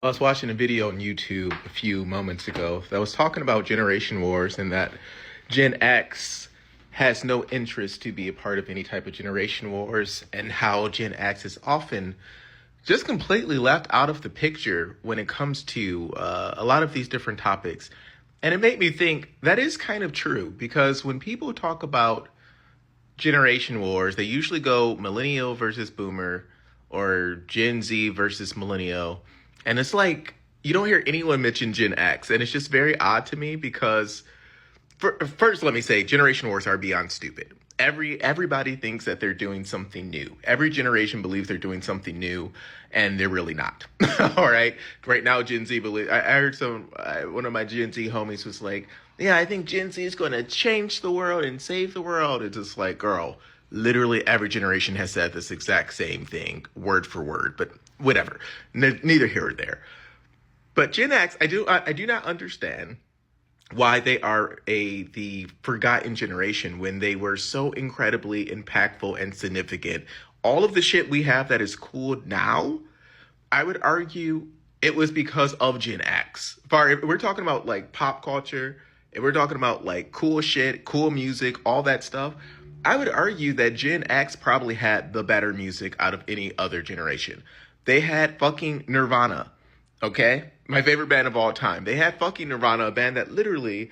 I was watching a video on YouTube a few moments ago that was talking about generation wars and that Gen X has no interest to be a part of any type of generation wars, and how Gen X is often just completely left out of the picture when it comes to a lot of these different topics. And it made me think that is kind of true, because when people talk about generation wars, they usually go millennial versus boomer or Gen Z versus millennial. And it's like you don't hear anyone mention Gen X. And it's just very odd to me because first, let me say, generation wars are beyond stupid. Everybody thinks that they're doing something new. Every generation believes they're doing something new, and they're really not. All right. Right now, Gen Z believe. I heard one of my Gen Z homies was like, "Yeah, I think Gen Z is going to change the world and save the world." It's just like, girl, literally every generation has said this exact same thing, word for word. But whatever. Neither here or there. But Gen X, I do not understand why they are the forgotten generation when they were so incredibly impactful and significant. All of the shit we have that is cool now, I would argue it was because of Gen X. If we're talking about like pop culture, if we're talking about like cool shit, cool music, all that stuff, I would argue that Gen X probably had the better music out of any other generation. They had fucking Nirvana. Okay? My favorite band of all time. They had fucking Nirvana, a band that literally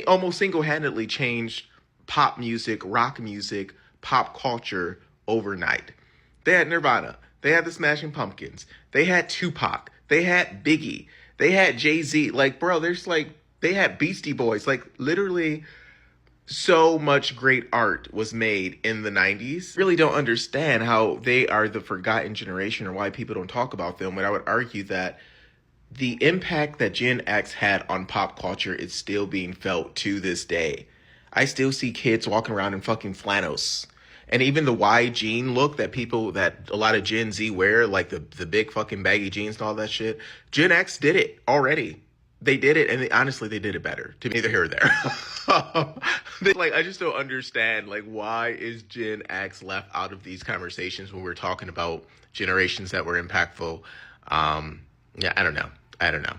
almost single-handedly changed pop music, rock music, pop culture overnight. They had Nirvana. They had the Smashing Pumpkins. They had Tupac. They had Biggie. They had Jay-Z. Like, bro, they had Beastie Boys. Like, literally so much great art was made in the 90s. Really don't understand how they are the forgotten generation or why people don't talk about them. But I would argue that the impact that Gen X had on pop culture is still being felt to this day. I still see kids walking around in fucking flannels. And even the Y jean look that a lot of Gen Z wear, like the big fucking baggy jeans and all that shit, Gen X did it already. They did it, and honestly, they did it better. To me, neither here or there. I just don't understand, like, why is Gen X left out of these conversations when we're talking about generations that were impactful? Yeah, I don't know.